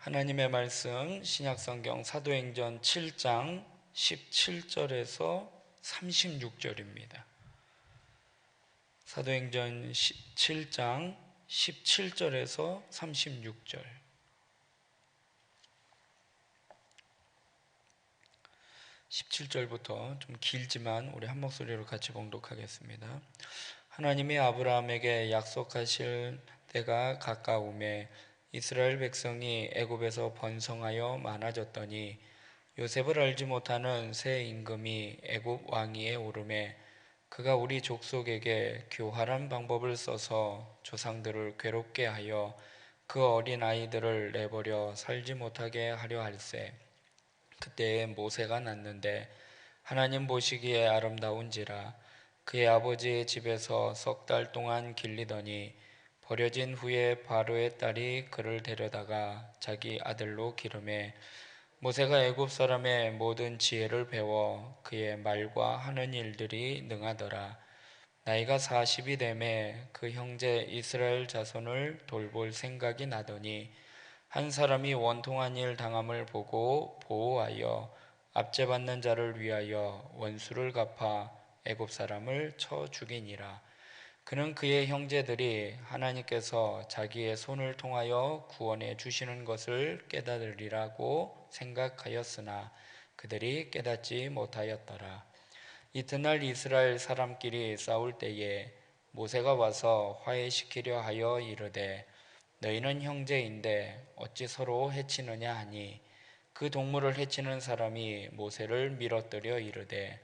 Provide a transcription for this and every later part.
하나님의 말씀 신약성경 사도행전 7장 17절에서 36절입니다. 사도행전 7장 17절에서 36절. 17절부터 좀 길지만 우리 한 목소리로 같이 봉독하겠습니다. 하나님이 아브라함에게 약속하실 때가 가까우매 이스라엘 백성이 애굽에서 번성하여 많아졌더니 요셉을 알지 못하는 새 임금이 애굽 왕위에 오르매 그가 우리 족속에게 교활한 방법을 써서 조상들을 괴롭게 하여 그 어린 아이들을 내버려 살지 못하게 하려 할세. 그때에 모세가 났는데 하나님 보시기에 아름다운지라 그의 아버지의 집에서 석 달 동안 길리더니 버려진 후에 바로의 딸이 그를 데려다가 자기 아들로 기르매 모세가 애굽 사람의 모든 지혜를 배워 그의 말과 하는 일들이 능하더라. 나이가 40이 되매 그 형제 이스라엘 자손을 돌볼 생각이 나더니 한 사람이 원통한 일 당함을 보고 보호하여 압제받는 자를 위하여 원수를 갚아 애굽 사람을 쳐 죽이니라. 그는 그의 형제들이 하나님께서 자기의 손을 통하여 구원해 주시는 것을 깨달으리라고 생각하였으나 그들이 깨닫지 못하였더라. 이튿날 이스라엘 사람끼리 싸울 때에 모세가 와서 화해시키려 하여 이르되 너희는 형제인데 어찌 서로 해치느냐 하니 그 동물을 해치는 사람이 모세를 밀어뜨려 이르되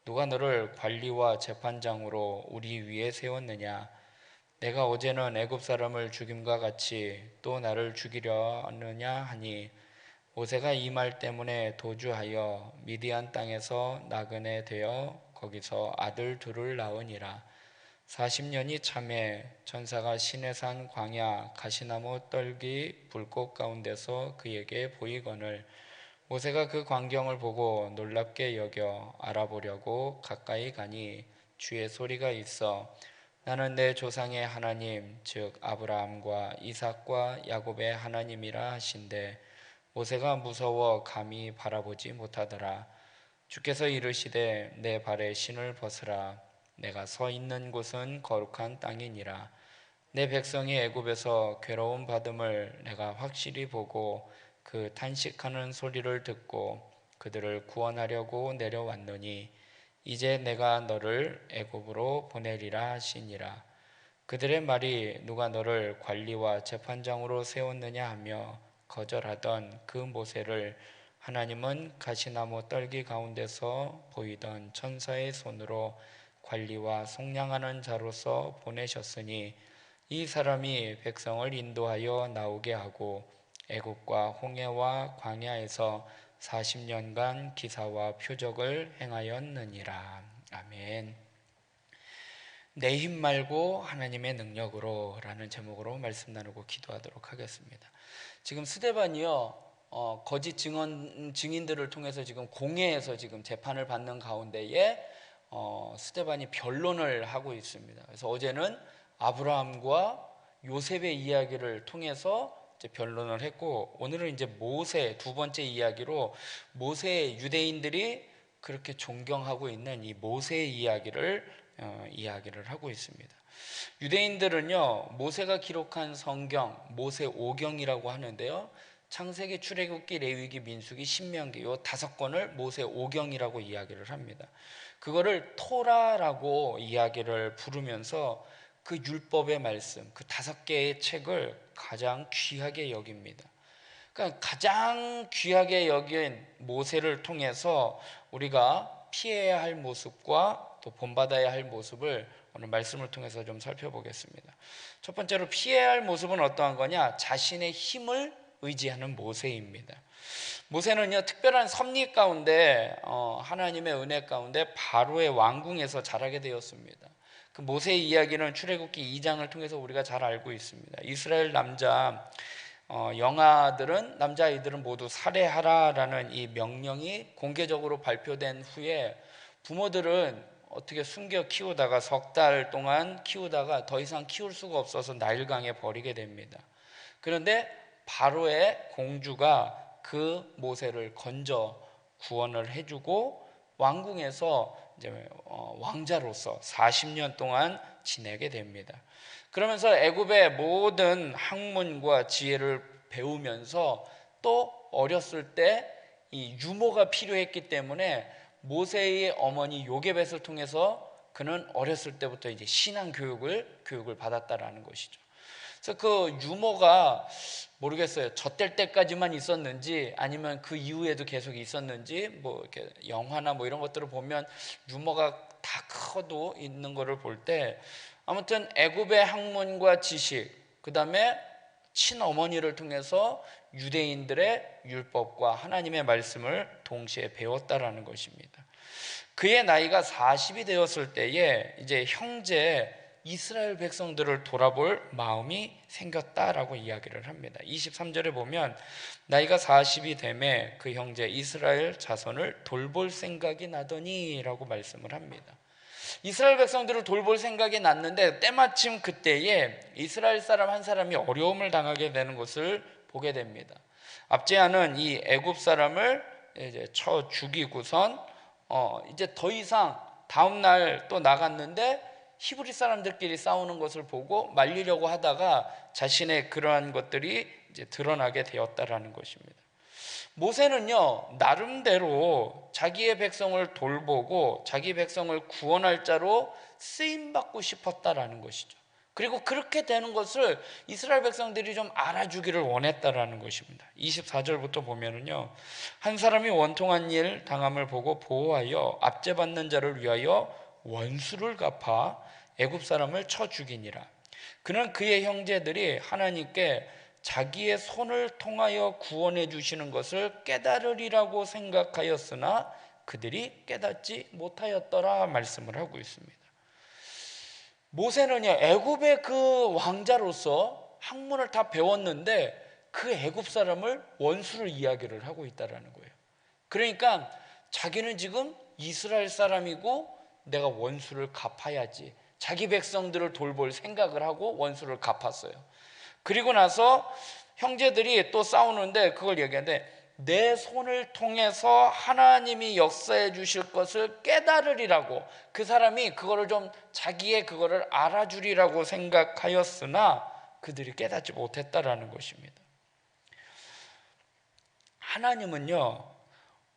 누가 너를 관리와 재판장으로 우리 위에 세웠느냐? 내가 어제는 애굽 사람을 죽임과 같이 또 나를 죽이려 하느냐 하니 모세가 이 말 때문에 도주하여 미디안 땅에서 나그네 되어 거기서 아들 둘을 낳으니라. 40년이 참에 천사가 시내산 광야 가시나무 떨기 불꽃 가운데서 그에게 보이거늘 모세가 그 광경을 보고 놀랍게 여겨 알아보려고 가까이 가니 주의 소리가 있어 나는 내 조상의 하나님 즉 아브라함과 이삭과 야곱의 하나님이라 하신대 모세가 무서워 감히 바라보지 못하더라. 주께서 이르시되 내 발에 신을 벗으라. 내가 서 있는 곳은 거룩한 땅이니라. 내 백성이 애굽에서 괴로움 받음을 내가 확실히 보고 그 탄식하는 소리를 듣고 그들을 구원하려고 내려왔노니 이제 내가 너를 애굽으로 보내리라 하시니라. 그들의 말이 누가 너를 관리와 재판장으로 세웠느냐 하며 거절하던 그 모세를 하나님은 가시나무 떨기 가운데서 보이던 천사의 손으로 관리와 속량하는 자로서 보내셨으니 이 사람이 백성을 인도하여 나오게 하고 애굽과 홍해와 광야에서 40년간 기사와 표적을 행하였느니라. 아멘. 내 힘 말고 하나님의 능력으로 라는 제목으로 말씀 나누고 기도하도록 하겠습니다. 지금 스데반이요 거짓 증인들을 통해서 지금 공회에서 지금 재판을 받는 가운데에 스데반이 변론을 하고 있습니다. 그래서 어제는 아브라함과 요셉의 이야기를 통해서 이제 변론을 했고 오늘은 이제 모세 두 번째 이야기로 모세의 유대인들이 그렇게 존경하고 있는 이 모세의 이야기를 하고 있습니다. 유대인들은요 모세가 기록한 성경 모세오경이라고 하는데요. 창세기, 출애굽기, 레위기, 민수기, 신명기 요 5권을 모세오경이라고 이야기를 합니다. 그거를 토라라고 이야기를 부르면서 그 율법의 말씀, 그 5개의 책을 가장 귀하게 여깁니다. 그러니까 가장 귀하게 여긴 모세를 통해서 우리가 피해야 할 모습과 또 본받아야 할 모습을 오늘 말씀을 통해서 좀 살펴보겠습니다. 첫 번째로 피해야 할 모습은 어떠한 거냐? 자신의 힘을 의지하는 모세입니다. 모세는요 특별한 섭리 가운데 하나님의 은혜 가운데 바로의 왕궁에서 자라게 되었습니다. 그 모세의 이야기는 출애굽기 2장을 통해서 우리가 잘 알고 있습니다. 이스라엘 영아들은 남자아이들은 모두 살해하라라는 이 명령이 공개적으로 발표된 후에 부모들은 어떻게 숨겨 키우다가 석 달 동안 키우다가 더 이상 키울 수가 없어서 나일강에 버리게 됩니다. 그런데 바로의 공주가 그 모세를 건져 구원을 해주고 왕궁에서 이제 왕자로서 40년 동안 지내게 됩니다. 그러면서 애굽의 모든 학문과 지혜를 배우면서 또 어렸을 때 이 유모가 필요했기 때문에 모세의 어머니 요게벳을 통해서 그는 어렸을 때부터 이제 신앙 교육을 받았다라는 것이죠. 그래서 그 유모가 모르겠어요. 젖될 때까지만 있었는지 아니면 그 이후에도 계속 있었는지, 뭐 이렇게 영화나 뭐 이런 것들을 보면 유모가 다 커도 있는 거를 볼 때 아무튼 애굽의 학문과 지식, 그 다음에 친어머니를 통해서 유대인들의 율법과 하나님의 말씀을 동시에 배웠다라는 것입니다. 그의 나이가 40이 되었을 때에 이제 형제 이스라엘 백성들을 돌아볼 마음이 생겼다라고 이야기를 합니다. 23절에 보면 나이가 40이 되매 그 형제 이스라엘 자손을 돌볼 생각이 나더니 라고 말씀을 합니다. 이스라엘 백성들을 돌볼 생각이 났는데 때마침 그때에 이스라엘 사람 한 사람이 어려움을 당하게 되는 것을 보게 됩니다. 압제하는 이 애굽 사람을 이제 쳐 죽이고선 이제 더 이상 다음 날 또 나갔는데 히브리 사람들끼리 싸우는 것을 보고 말리려고 하다가 자신의 그러한 것들이 이제 드러나게 되었다라는 것입니다. 모세는요, 나름대로 자기의 백성을 돌보고 자기 백성을 구원할 자로 쓰임받고 싶었다라는 것이죠. 그리고 그렇게 되는 것을 이스라엘 백성들이 좀 알아주기를 원했다라는 것입니다. 24절부터 보면은요, 한 사람이 원통한 일 당함을 보고 보호하여 압제받는 자를 위하여 원수를 갚아 애굽 사람을 쳐 죽이니라. 그는 그의 형제들이 하나님께 자기의 손을 통하여 구원해 주시는 것을 깨달으리라고 생각하였으나 그들이 깨닫지 못하였더라 말씀을 하고 있습니다. 모세는요, 애굽의 그 왕자로서 학문을 다 배웠는데 그 애굽 사람을 원수를 이야기를 하고 있다라는 거예요. 그러니까 자기는 지금 이스라엘 사람이고 내가 원수를 갚아야지, 자기 백성들을 돌볼 생각을 하고 원수를 갚았어요. 그리고 나서 형제들이 또 싸우는데 그걸 얘기하는데 내 손을 통해서 하나님이 역사해 주실 것을 깨달으리라고, 그 사람이 그거를 좀 자기의 그거를 알아주리라고 생각하였으나 그들이 깨닫지 못했다라는 것입니다. 하나님은요,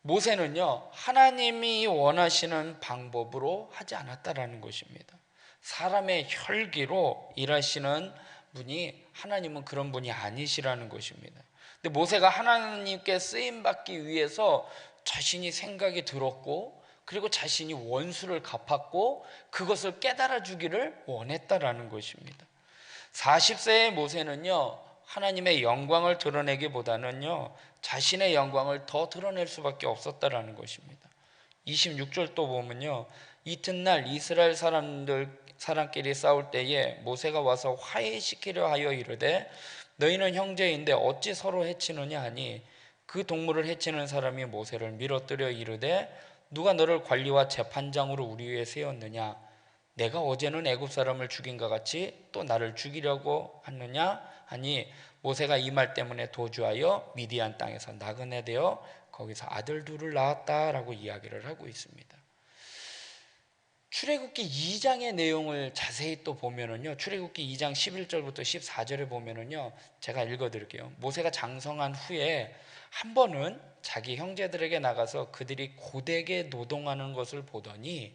모세는요, 하나님이 원하시는 방법으로 하지 않았다라는 것입니다. 사람의 혈기로 일하시는 분이 하나님은 그런 분이 아니시라는 것입니다. 근데 모세가 하나님께 쓰임받기 위해서 자신이 생각이 들었고 그리고 자신이 원수를 갚았고 그것을 깨달아 주기를 원했다라는 것입니다. 40세의 모세는요, 하나님의 영광을 드러내기보다는요, 자신의 영광을 더 드러낼 수밖에 없었다라는 것입니다. 26절 또 보면요, 이튿날 이스라엘 사람끼리 싸울 때에 모세가 와서 화해시키려 하여 이르되 너희는 형제인데 어찌 서로 해치느냐 하니 그 동물을 해치는 사람이 모세를 밀어뜨려 이르되 누가 너를 관리와 재판장으로 우리 위에 세웠느냐? 내가 어제는 애굽 사람을 죽인 것 같이 또 나를 죽이려고 하느냐 하니 모세가 이 말 때문에 도주하여 미디안 땅에서 나그네 되어 거기서 아들 둘을 낳았다라고 이야기를 하고 있습니다. 출애굽기 2장의 내용을 자세히 또 보면은요, 출애굽기 2장 11절부터 14절에 보면은요, 제가 읽어드릴게요. 모세가 장성한 후에 한 번은 자기 형제들에게 나가서 그들이 고되게 노동하는 것을 보더니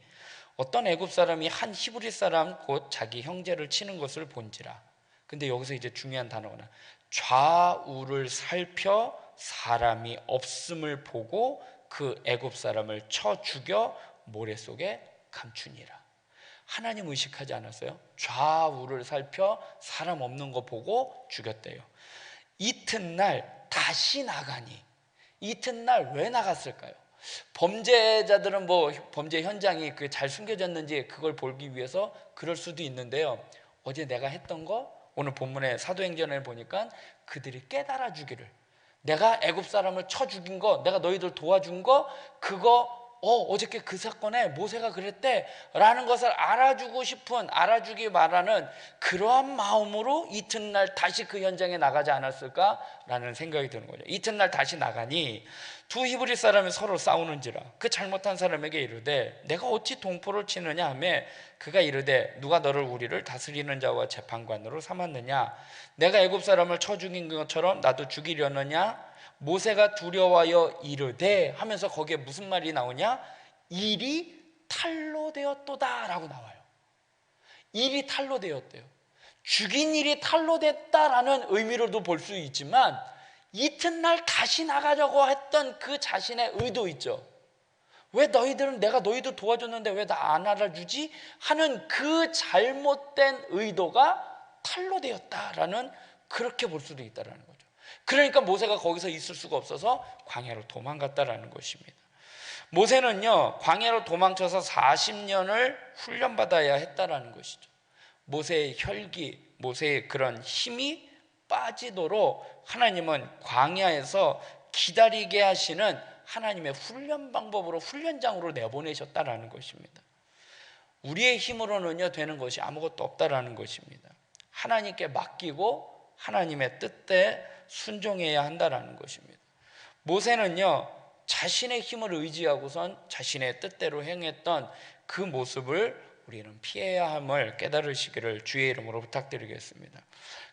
어떤 애굽 사람이 한 히브리 사람 곧 자기 형제를 치는 것을 본지라. 근데 여기서 이제 중요한 단어가 나. 좌우를 살펴 사람이 없음을 보고 그 애굽 사람을 쳐 죽여 모래 속에 감추니라. 하나님 의식하지 않았어요? 좌우를 살펴 사람 없는 거 보고 죽였대요. 이튿날 다시 나가니, 이튿날 왜 나갔을까요? 범죄자들은 뭐 범죄 현장이 잘 숨겨졌는지 그걸 보기 위해서 그럴 수도 있는데요, 어제 내가 했던 거 오늘 본문의 사도행전을 보니까 그들이 깨달아 주기를, 내가 애굽 사람을 쳐 죽인 거, 내가 너희들 도와준 거, 그거 어저께 그 사건에 모세가 그랬대 라는 것을 알아주기 바라는 그러한 마음으로 이튿날 다시 그 현장에 나가지 않았을까라는 생각이 드는 거죠. 이튿날 다시 나가니 두 히브리 사람이 서로 싸우는지라 그 잘못한 사람에게 이르되 내가 어찌 동포를 치느냐 하며 그가 이르되 누가 너를 우리를 다스리는 자와 재판관으로 삼았느냐 내가 애굽 사람을 쳐 죽인 것처럼 나도 죽이려느냐 모세가 두려워하여 이르되 하면서 거기에 무슨 말이 나오냐? 일이 탈로 되었도다 라고 나와요. 일이 탈로 되었대요. 죽인 일이 탈로 됐다라는 의미로도 볼 수 있지만 이튿날 다시 나가려고 했던 그 자신의 의도 있죠. 왜 너희들은 내가 너희도 도와줬는데 왜 나 안 알아주지? 하는 그 잘못된 의도가 탈로 되었다라는 그렇게 볼 수도 있다라는 거죠. 그러니까 모세가 거기서 있을 수가 없어서 광야로 도망갔다라는 것입니다. 모세는요 광야로 도망쳐서 40년을 훈련받아야 했다라는 것이죠. 모세의 혈기, 모세의 그런 힘이 빠지도록 하나님은 광야에서 기다리게 하시는 하나님의 훈련 방법으로 훈련장으로 내보내셨다라는 것입니다. 우리의 힘으로는요 되는 것이 아무것도 없다라는 것입니다. 하나님께 맡기고 하나님의 뜻에 순종해야 한다라는 것입니다. 모세는요 자신의 힘을 의지하고선 자신의 뜻대로 행했던 그 모습을 우리는 피해야 함을 깨달으시기를 주의 이름으로 부탁드리겠습니다.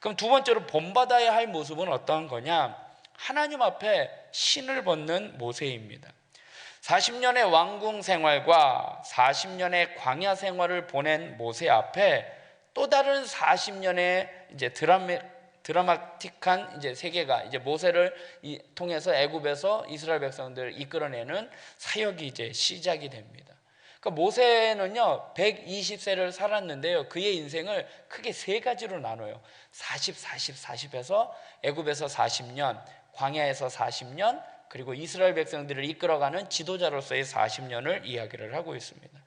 그럼 두 번째로 본받아야 할 모습은 어떠한 거냐? 하나님 앞에 신을 벗는 모세입니다. 40년의 왕궁 생활과 40년의 광야 생활을 보낸 모세 앞에 또 다른 40년의 이제 드라마틱한 이제 세계가 이제 모세를 통해서 애굽에서 이스라엘 백성들을 이끌어내는 사역이 이제 시작이 됩니다. 그러니까 모세는요 120세를 살았는데요 그의 인생을 크게 세 가지로 나눠요. 40, 40, 40에서 애굽에서 40년, 광야에서 40년, 그리고 이스라엘 백성들을 이끌어가는 지도자로서의 40년을 이야기를 하고 있습니다.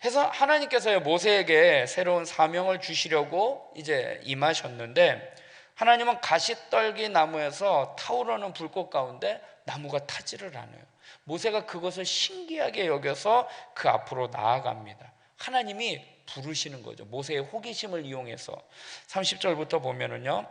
해서 하나님께서 모세에게 새로운 사명을 주시려고 이제 임하셨는데 하나님은 가시떨기 나무에서 타오르는 불꽃 가운데 나무가 타지를 않아요. 모세가 그것을 신기하게 여겨서 그 앞으로 나아갑니다. 하나님이 부르시는 거죠. 모세의 호기심을 이용해서 30절부터 보면은요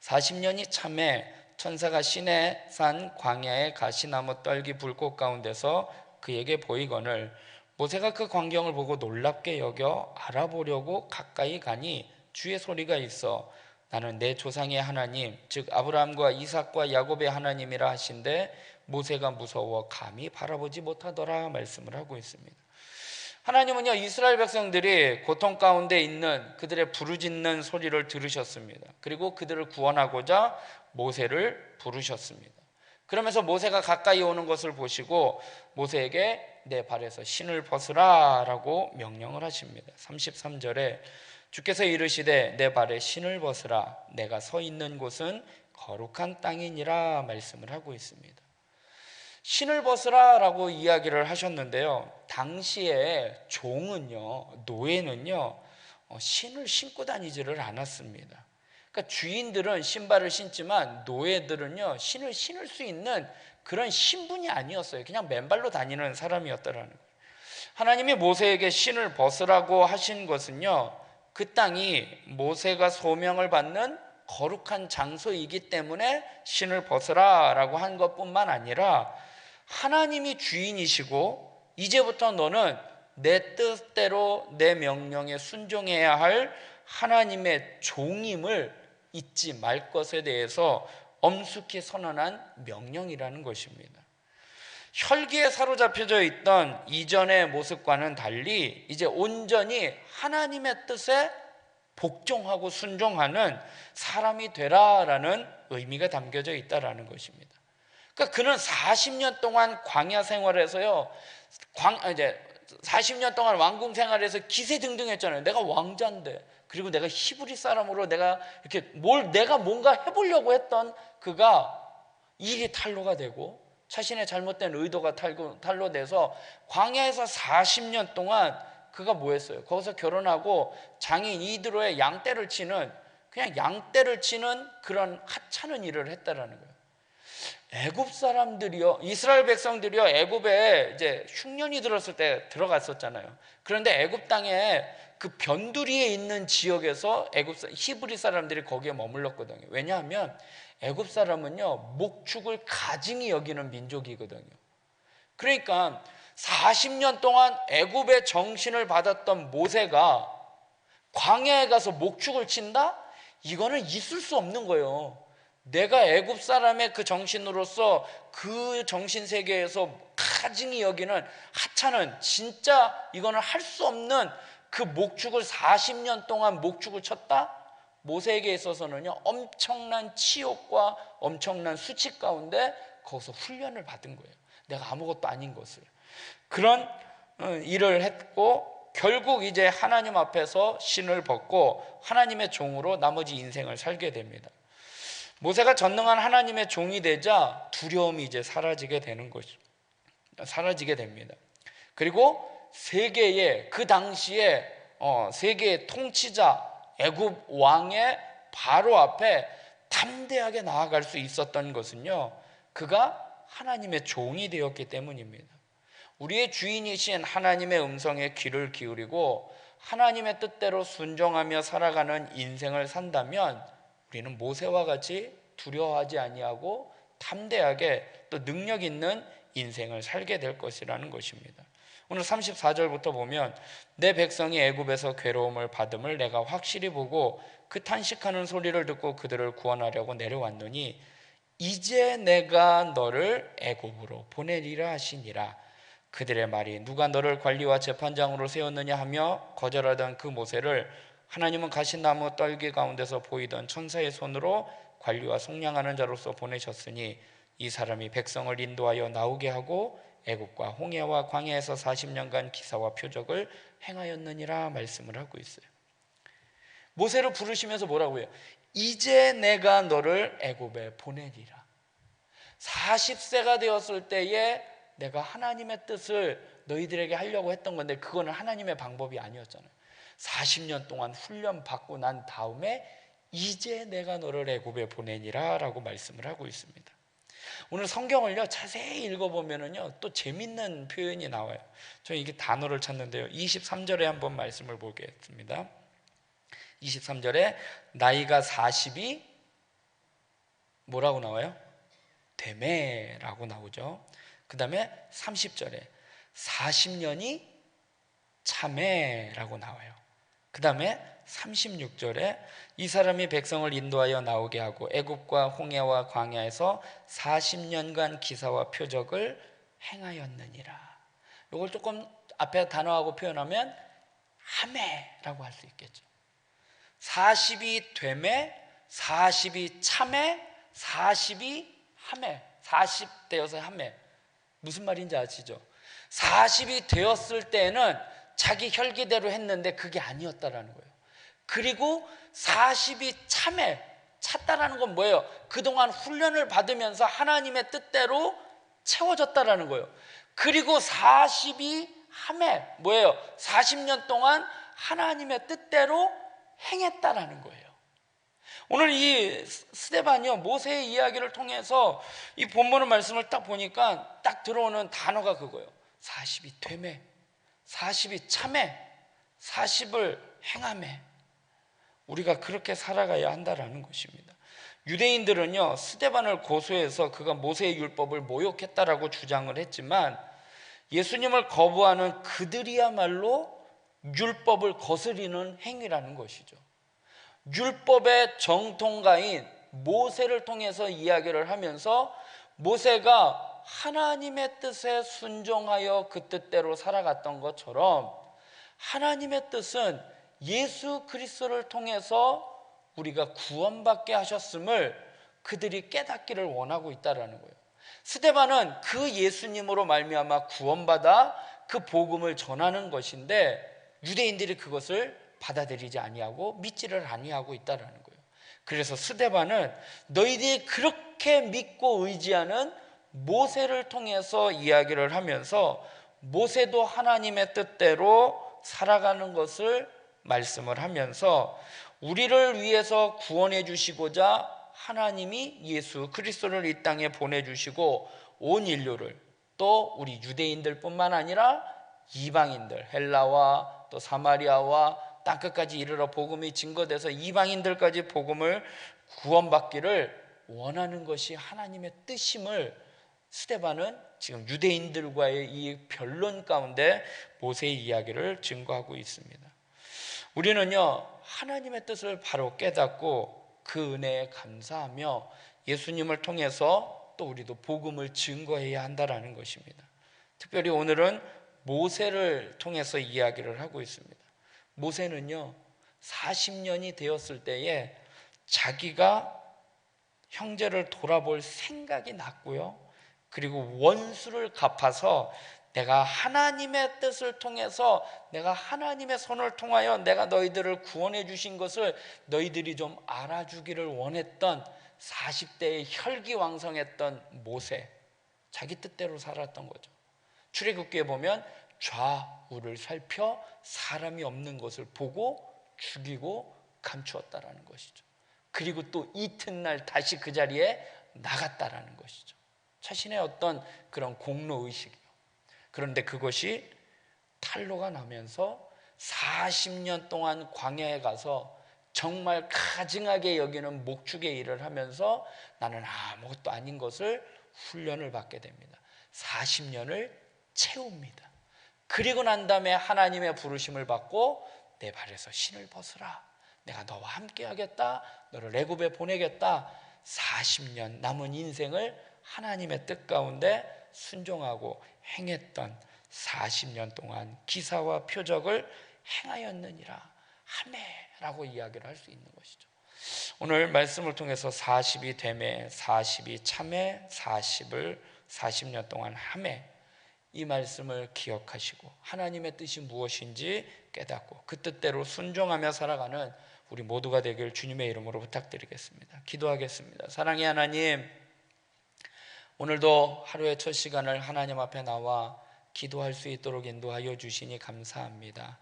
40년이 참에 천사가 시내 산 광야의 가시나무 떨기 불꽃 가운데서 그에게 보이거늘 모세가 그 광경을 보고 놀랍게 여겨 알아보려고 가까이 가니 주의 소리가 있어 나는 내 조상의 하나님 즉 아브라함과 이삭과 야곱의 하나님이라 하신데 모세가 무서워 감히 바라보지 못하더라 말씀을 하고 있습니다. 하나님은요 이스라엘 백성들이 고통 가운데 있는 그들의 부르짖는 소리를 들으셨습니다. 그리고 그들을 구원하고자 모세를 부르셨습니다. 그러면서 모세가 가까이 오는 것을 보시고 모세에게 내 발에서 신을 벗으라 라고 명령을 하십니다. 33절에 주께서 이르시되 내 발에 신을 벗으라 내가 서 있는 곳은 거룩한 땅이니라 말씀을 하고 있습니다. 신을 벗으라 라고 이야기를 하셨는데요 당시에 종은요 노예는요 신을 신고 다니지를 않았습니다. 그러니까 주인들은 신발을 신지만 노예들은요 신을 신을 수 있는 그런 신분이 아니었어요. 그냥 맨발로 다니는 사람이었다라는 거예요. 하나님이 모세에게 신을 벗으라고 하신 것은요 그 땅이 모세가 소명을 받는 거룩한 장소이기 때문에 신을 벗으라 라고 한 것뿐만 아니라 하나님이 주인이시고 이제부터 너는 내 뜻대로 내 명령에 순종해야 할 하나님의 종임을 잊지 말 것에 대해서 엄숙히 선언한 명령이라는 것입니다. 혈기에 사로잡혀져 있던 이전의 모습과는 달리 이제 온전히 하나님의 뜻에 복종하고 순종하는 사람이 되라라는 의미가 담겨져 있다라는 것입니다. 그러니까 그는 40년 동안 광야 생활에서요, 이제 40년 동안 왕궁 생활에서 기세등등했잖아요. 내가 왕자인데, 그리고 내가 히브리 사람으로 내가 이렇게 내가 뭔가 해보려고 했던 그가 일이 탈로가 되고 자신의 잘못된 의도가 탈로돼서 광야에서 40년 동안 그가 뭐 했어요? 거기서 결혼하고 장인 이드로의 양떼를 치는 그런 하찮은 일을 했다라는 거예요. 애굽 사람들이요, 이스라엘 백성들이요, 애굽에 이제 흉년이 들었을 때 들어갔었잖아요. 그런데 애굽 땅에 그 변두리에 있는 지역에서 히브리 사람들이 거기에 머물렀거든요. 왜냐하면 애굽 사람은요, 목축을 가증히 여기는 민족이거든요. 그러니까 40년 동안 애굽의 정신을 받았던 모세가 광야에 가서 목축을 친다? 이거는 있을 수 없는 거예요. 내가 애굽 사람의 그 정신으로서 그 정신 세계에서 가증히 여기는 하찮은, 진짜 이거는 할 수 없는 그 목축을 40년 동안 목축을 쳤다? 모세에게 있어서는요, 엄청난 치욕과 엄청난 수치 가운데 거기서 훈련을 받은 거예요. 내가 아무것도 아닌 것을. 그런 일을 했고, 결국 이제 하나님 앞에서 신을 벗고 하나님의 종으로 나머지 인생을 살게 됩니다. 모세가 전능한 하나님의 종이 되자 두려움이 이제 사라지게 됩니다. 그리고 세계의, 그 당시에 세계의 통치자 애굽 왕의 바로 앞에 담대하게 나아갈 수 있었던 것은요, 그가 하나님의 종이 되었기 때문입니다. 우리의 주인이신 하나님의 음성에 귀를 기울이고 하나님의 뜻대로 순종하며 살아가는 인생을 산다면 우리는 모세와 같이 두려워하지 아니하고 담대하게 또 능력 있는 인생을 살게 될 것이라는 것입니다. 오늘 34절부터 보면 내 백성이 애굽에서 괴로움을 받음을 내가 확실히 보고 그 탄식하는 소리를 듣고 그들을 구원하려고 내려왔노니 이제 내가 너를 애굽으로 보내리라 하시니라. 그들의 말이 누가 너를 관리와 재판장으로 세웠느냐 하며 거절하던 그 모세를 하나님은 가시나무 떨기 가운데서 보이던 천사의 손으로 관리와 속량하는 자로서 보내셨으니 이 사람이 백성을 인도하여 나오게 하고 애굽과 홍해와 광야에서 40년간 기사와 표적을 행하였느니라 말씀을 하고 있어요. 모세를 부르시면서 뭐라고 해요? 이제 내가 너를 애굽에 보내리라. 40세가 되었을 때에 내가 하나님의 뜻을 너희들에게 하려고 했던 건데 그거는 하나님의 방법이 아니었잖아요. 40년 동안 훈련받고 난 다음에 이제 내가 너를 애굽에 보내니라 라고 말씀을 하고 있습니다. 오늘 성경을요 자세히 읽어보면은요 또 재밌는 표현이 나와요. 저는 이게 단어를 찾는데요, 23절에 한번 말씀을 보겠습니다. 23절에 나이가 40이 뭐라고 나와요? 되매라고 나오죠. 그 다음에 30절에 40년이 참매라고 나와요. 그 다음에 36절에 이 사람이 백성을 인도하여 나오게 하고 애굽과 홍해와 광야에서 40년간 기사와 표적을 행하였느니라. 이걸 조금 앞에 단어하고 표현하면 하매라고 할 수 있겠죠. 40이 되매, 40이 참매, 40이 하매, 40 되어서 하매. 무슨 말인지 아시죠? 40이 되었을 때는 자기 혈기대로 했는데 그게 아니었다라는 거예요. 그리고 40이 찼다라는 건 뭐예요? 그동안 훈련을 받으면서 하나님의 뜻대로 채워졌다라는 거예요. 그리고 40이 하매, 뭐예요? 40년 동안 하나님의 뜻대로 행했다라는 거예요. 오늘 이 스데반이요, 모세의 이야기를 통해서 이 본문의 말씀을 딱 보니까 딱 들어오는 단어가 그거예요. 40이 되매, 40이 참매, 40을 행하매. 우리가 그렇게 살아가야 한다라는 것입니다. 유대인들은요 스데반을 고소해서 그가 모세의 율법을 모욕했다라고 주장을 했지만 예수님을 거부하는 그들이야말로 율법을 거스리는 행위라는 것이죠. 율법의 정통가인 모세를 통해서 이야기를 하면서 모세가 하나님의 뜻에 순종하여 그 뜻대로 살아갔던 것처럼 하나님의 뜻은 예수 그리스도를 통해서 우리가 구원받게 하셨음을 그들이 깨닫기를 원하고 있다는 거예요. 스데반은 그 예수님으로 말미암아 구원받아 그 복음을 전하는 것인데 유대인들이 그것을 받아들이지 아니하고 믿지를 아니하고 있다는 거예요. 그래서 스데반은 너희들이 그렇게 믿고 의지하는 모세를 통해서 이야기를 하면서 모세도 하나님의 뜻대로 살아가는 것을 말씀을 하면서 우리를 위해서 구원해 주시고자 하나님이 예수 그리스도를 이 땅에 보내주시고 온 인류를, 또 우리 유대인들뿐만 아니라 이방인들, 헬라와 또 사마리아와 땅끝까지 이르러 복음이 증거돼서 이방인들까지 복음을 구원받기를 원하는 것이 하나님의 뜻임을 스데반은 지금 유대인들과의 이 변론 가운데 모세의 이야기를 증거하고 있습니다. 우리는요, 하나님의 뜻을 바로 깨닫고 그 은혜에 감사하며 예수님을 통해서 또 우리도 복음을 증거해야 한다라는 것입니다. 특별히 오늘은 모세를 통해서 이야기를 하고 있습니다. 모세는요, 40년이 되었을 때에 자기가 형제를 돌아볼 생각이 났고요, 그리고 원수를 갚아서 내가 하나님의 뜻을 통해서, 내가 하나님의 손을 통하여 내가 너희들을 구원해 주신 것을 너희들이 좀 알아주기를 원했던 40대의 혈기왕성했던 모세, 자기 뜻대로 살았던 거죠. 출애굽기에 보면 좌우를 살펴 사람이 없는 것을 보고 죽이고 감추었다라는 것이죠. 그리고 또 이튿날 다시 그 자리에 나갔다라는 것이죠. 자신의 어떤 그런 공로의식이요. 그런데 그것이 탄로가 나면서 40년 동안 광야에 가서 정말 가증하게 여기는 목축의 일을 하면서 나는 아무것도 아닌 것을 훈련을 받게 됩니다. 40년을 채웁니다. 그리고 난 다음에 하나님의 부르심을 받고 내 발에서 신을 벗으라, 내가 너와 함께 하겠다, 너를 애굽에 보내겠다. 40년 남은 인생을 하나님의 뜻 가운데 순종하고 행했던 40년 동안 기사와 표적을 행하였느니라 하매라고 이야기를 할 수 있는 것이죠. 오늘 말씀을 통해서 40이 되매, 40이 참매, 40을 40년 동안 하매, 이 말씀을 기억하시고 하나님의 뜻이 무엇인지 깨닫고 그 뜻대로 순종하며 살아가는 우리 모두가 되길 주님의 이름으로 부탁드리겠습니다. 기도하겠습니다. 사랑의 하나님, 오늘도 하루의 첫 시간을 하나님 앞에 나와 기도할 수 있도록 인도하여 주시니 감사합니다.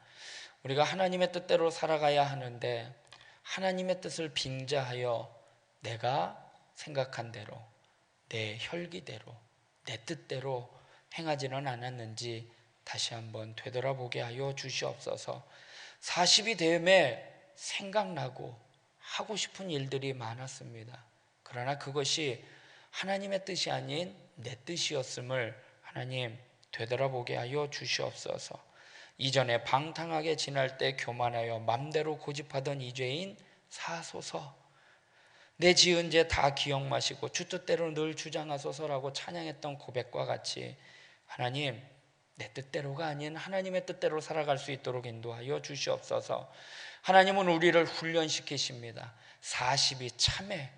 우리가 하나님의 뜻대로 살아가야 하는데 하나님의 뜻을 빙자하여 내가 생각한 대로, 내 혈기대로, 내 뜻대로 행하지는 않았는지 다시 한번 되돌아보게 하여 주시옵소서. 40이 되매 생각나고 하고 싶은 일들이 많았습니다. 그러나 그것이 하나님의 뜻이 아닌 내 뜻이었음을 하나님 되돌아보게 하여 주시옵소서. 이전에 방탕하게 지날 때 교만하여 맘대로 고집하던 이 죄인 사소서. 내 지은 죄 다 기억 마시고 주 뜻대로 늘 주장하소서라고 찬양했던 고백과 같이 하나님, 내 뜻대로가 아닌 하나님의 뜻대로 살아갈 수 있도록 인도하여 주시옵소서. 하나님은 우리를 훈련시키십니다. 40이 참에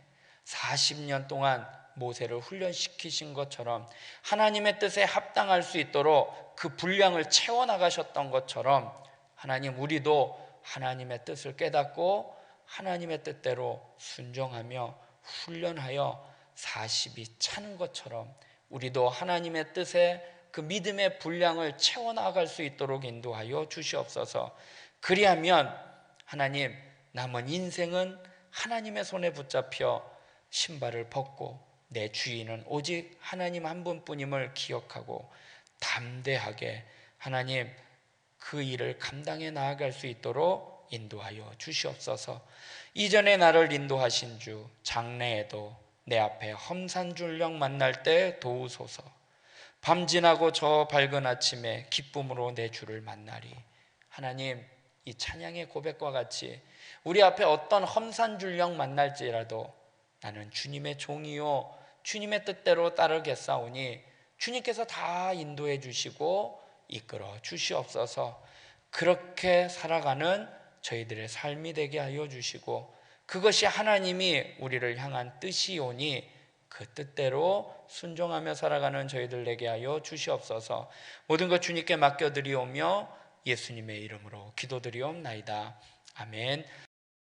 40년 동안 모세를 훈련시키신 것처럼 하나님의 뜻에 합당할 수 있도록 그 분량을 채워나가셨던 것처럼 하나님, 우리도 하나님의 뜻을 깨닫고 하나님의 뜻대로 순종하며 훈련하여 40이 차는 것처럼 우리도 하나님의 뜻에 그 믿음의 분량을 채워나갈 수 있도록 인도하여 주시옵소서. 그리하면 하나님, 남은 인생은 하나님의 손에 붙잡혀 신발을 벗고 내 주인은 오직 하나님 한 분뿐임을 기억하고 담대하게 하나님 그 일을 감당해 나아갈 수 있도록 인도하여 주시옵소서. 이전에 나를 인도하신 주, 장래에도 내 앞에 험산줄령 만날 때 도우소서. 밤 지나고 저 밝은 아침에 기쁨으로 내 주를 만나리. 하나님, 이 찬양의 고백과 같이 우리 앞에 어떤 험산줄령 만날지라도 나는 주님의 종이요 주님의 뜻대로 따르겠사오니 주님께서 다 인도해 주시고 이끌어 주시옵소서. 그렇게 살아가는 저희들의 삶이 되게 하여 주시고 그것이 하나님이 우리를 향한 뜻이오니 그 뜻대로 순종하며 살아가는 저희들 되게 하여 주시옵소서. 모든 것 주님께 맡겨드리오며 예수님의 이름으로 기도드리옵나이다. 아멘.